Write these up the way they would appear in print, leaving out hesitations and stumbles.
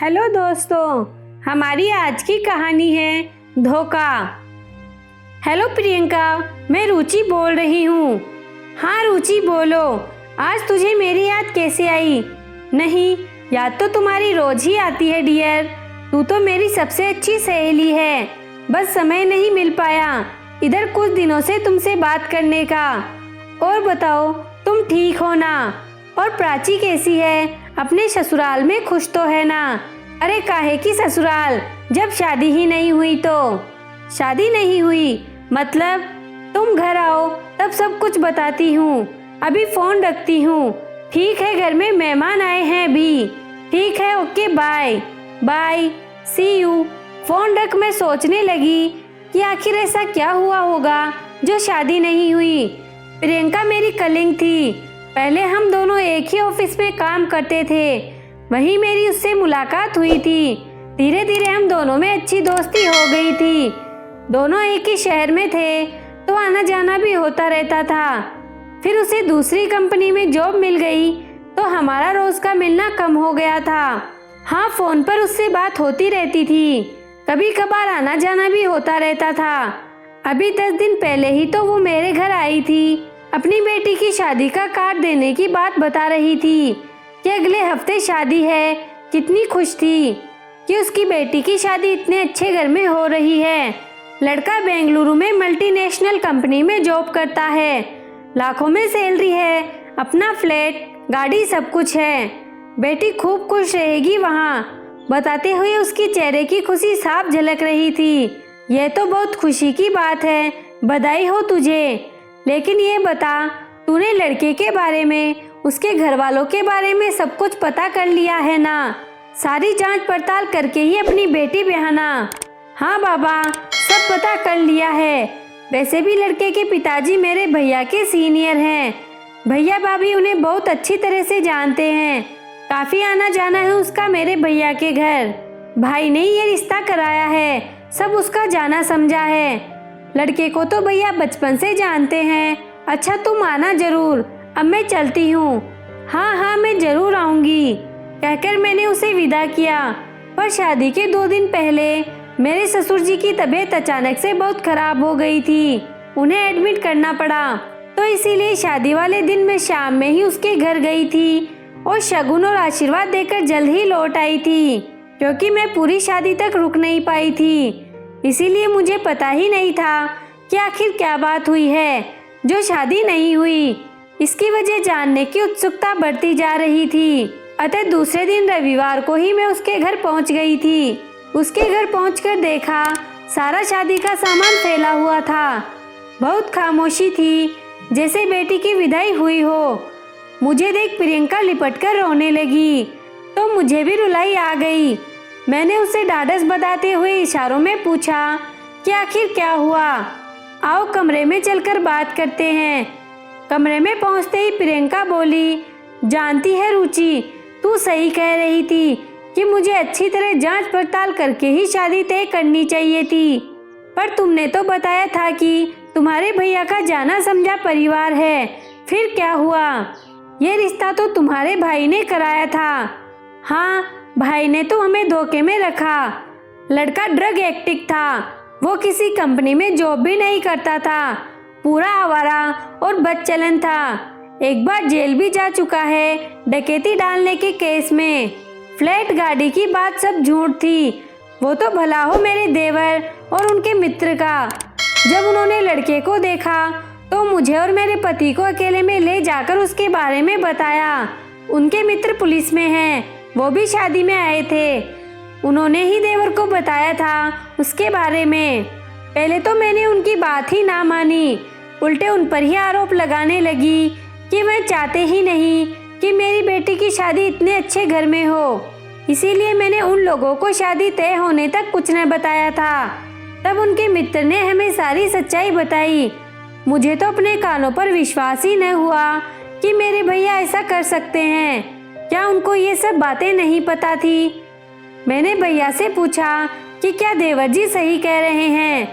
Hello दोस्तों, हमारी आज की कहानी है धोखा। हेलो प्रियंका, मैं रुचि बोल रही हूँ। हाँ रुचि बोलो, आज तुझे मेरी याद कैसे आई? नहीं, याद तो तुम्हारी रोज ही आती है डियर। तू तो मेरी सबसे अच्छी सहेली है, बस समय नहीं मिल पाया इधर कुछ दिनों से तुमसे बात करने का। और बताओ, तुम ठीक हो ना? और प्राची कैसी है? अपने ससुराल में खुश तो है ना? अरे काहे की ससुराल, जब शादी ही नहीं हुई तो? शादी नहीं हुई मतलब? तुम घर आओ तब सब कुछ बताती हूँ। अभी फोन रखती हूँ। ठीक है, घर में मेहमान आए हैं अभी। ठीक है, okay, bye bye, see you. Phone रख। मैं सोचने लगी कि आखिर ऐसा क्या हुआ होगा जो शादी नहीं हुई। प्रियंका मेरी कलिंग थी। पहले हम दोनों एक ही ऑफिस में काम करते थे, वहीं मेरी उससे मुलाकात हुई थी। धीरे धीरे हम दोनों में अच्छी दोस्ती हो गई थी। दोनों एक ही शहर में थे तो आना जाना भी होता रहता था। फिर उसे दूसरी कंपनी में जॉब मिल गई तो हमारा रोज का मिलना कम हो गया था। हाँ, फोन पर उससे बात होती रहती थी, कभी कभार आना जाना भी होता रहता था। अभी 10 दिन पहले ही तो वो मेरे घर आई थी। अपनी बेटी की शादी का कार्ड देने की बात बता रही थी कि अगले हफ्ते शादी है। कितनी खुश थी कि उसकी बेटी की शादी इतने अच्छे घर में हो रही है। लड़का बेंगलुरु में मल्टीनेशनल कंपनी में जॉब करता है, लाखों में सैलरी है, अपना फ्लैट, गाड़ी, सब कुछ है। बेटी खूब खुश रहेगी वहाँ, बताते हुए उसकी चेहरे की खुशी साफ झलक रही थी। यह तो बहुत खुशी की बात है, बधाई हो तुझे। लेकिन ये बता, तूने लड़के के बारे में, उसके घर वालों के बारे में सब कुछ पता कर लिया है ना? सारी जांच पड़ताल करके ही अपनी बेटी ब्याहना। हाँ बाबा, सब पता कर लिया है। वैसे भी लड़के के पिताजी मेरे भैया के सीनियर हैं। भैया भाभी उन्हें बहुत अच्छी तरह से जानते हैं। काफी आना जाना है उसका मेरे भैया के घर। भाई ने ये रिश्ता कराया है, सब उसका जाना समझा है। लड़के को तो भैया बचपन से जानते हैं। अच्छा, तुम आना जरूर। अब मैं चलती हूँ। हाँ हाँ, मैं जरूर आऊंगी, कहकर मैंने उसे विदा किया। पर शादी के 2 दिन पहले मेरे ससुर जी की तबीयत अचानक से बहुत खराब हो गई थी। उन्हें एडमिट करना पड़ा, तो इसीलिए शादी वाले दिन मैं शाम में ही उसके घर गई थी और शगुन और आशीर्वाद देकर जल्द ही लौट आई थी, क्योंकि मैं पूरी शादी तक रुक नहीं पाई थी। इसीलिए मुझे पता ही नहीं था कि आखिर क्या बात हुई है जो शादी नहीं हुई। इसकी वजह जानने की उत्सुकता बढ़ती जा रही थी। अतः दूसरे दिन रविवार को ही मैं उसके घर पहुंच गई थी। उसके घर पहुंचकर देखा, सारा शादी का सामान फैला हुआ था। बहुत खामोशी थी, जैसे बेटी की विदाई हुई हो। मुझे देख प्रियंका लिपटकर रोने लगी तो मुझे भी रुलाई आ गई। मैंने उसे ढाढ़स बताते हुए इशारों में पूछा कि आखिर क्या हुआ, आओ कमरे में चलकर बात करते हैं। कमरे में पहुंचते ही प्रियंका बोली, जानती है रुचि, तू सही कह रही थी कि मुझे अच्छी तरह जांच पड़ताल करके ही शादी तय करनी चाहिए थी। पर तुमने तो बताया था कि तुम्हारे भैया का जाना समझा परिवार है। फिर क्या हुआ? ये रिश्ता तो तुम्हारे भाई ने कराया था। हाँ, भाई ने तो हमें धोखे में रखा। लड़का ड्रग एडिक्ट था, वो किसी कंपनी में जॉब भी नहीं करता था, पूरा आवारा और बदचलन था। एक बार जेल भी जा चुका है डकैती डालने के केस में। फ्लैट, गाड़ी की बात सब झूठ थी। वो तो भला हो मेरे देवर और उनके मित्र का। जब उन्होंने लड़के को देखा तो मुझे और मेरे पति को अकेले में ले जाकर उसके बारे में बताया। उनके मित्र पुलिस में हैं, वो भी शादी में आए थे। उन्होंने ही देवर को बताया था उसके बारे में। पहले तो मैंने उनकी बात ही ना मानी, उल्टे उन पर ही आरोप लगाने लगी कि वह चाहते ही नहीं कि मेरी बेटी की शादी इतने अच्छे घर में हो। इसीलिए मैंने उन लोगों को शादी तय होने तक कुछ न बताया था। तब उनके मित्र ने हमें सारी सच्चाई बताई। मुझे तो अपने कानों पर विश्वास ही न हुआ कि मेरे भैया ऐसा कर सकते हैं। क्या उनको ये सब बातें नहीं पता थी? मैंने भैया से पूछा कि क्या देवर जी सही कह रहे हैं,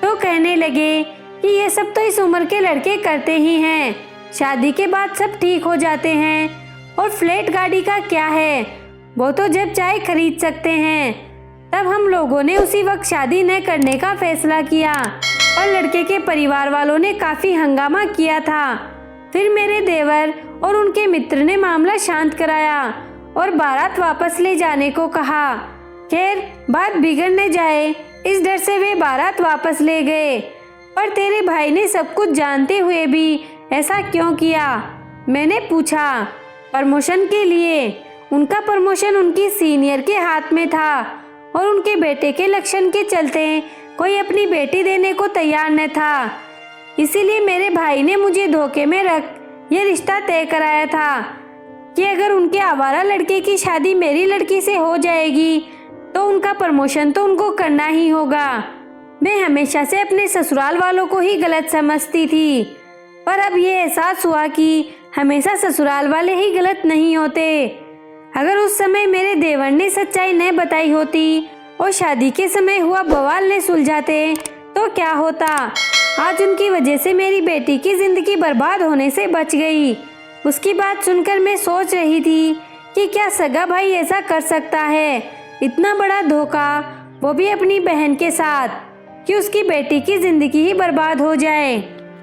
तो कहने लगे कि ये सब तो इस उम्र के लड़के करते ही हैं, शादी के बाद सब ठीक हो जाते हैं। और फ्लैट, गाड़ी का क्या है, वो तो जब चाहे खरीद सकते हैं। तब हम लोगों ने उसी वक्त शादी न करने का फैसला किया, पर लड़के के परिवार वालों ने काफ़ी हंगामा किया था। फिर मेरे देवर और उनके मित्र ने मामला शांत कराया और बारात वापस ले जाने को कहा। खैर, बात बिगड़ न जाए इस डर से वे बारात वापस ले गए। पर तेरे भाई ने सब कुछ जानते हुए भी ऐसा क्यों किया? मैंने पूछा। प्रमोशन के लिए। उनका प्रमोशन उनकी सीनियर के हाथ में था और उनके बेटे के लक्षण के चलते कोई अपनी बेटी देने को तैयार न था। इसीलिए मेरे भाई ने मुझे धोखे में रख ये रिश्ता तय कराया था कि अगर उनके आवारा लड़के की शादी मेरी लड़की से हो जाएगी तो उनका प्रमोशन तो उनको करना ही होगा। मैं हमेशा से अपने ससुराल वालों को ही गलत समझती थी, पर अब ये एहसास हुआ कि हमेशा ससुराल वाले ही गलत नहीं होते। अगर उस समय मेरे देवर ने सच्चाई न बताई होती और शादी के समय हुआ बवाल न सुलझाते तो क्या होता? आज उनकी वजह से मेरी बेटी की जिंदगी बर्बाद होने से बच गई। उसकी बात सुनकर मैं सोच रही थी कि क्या सगा भाई ऐसा कर सकता है? इतना बड़ा धोखा, वो भी अपनी बहन के साथ, कि उसकी बेटी की जिंदगी ही बर्बाद हो जाए।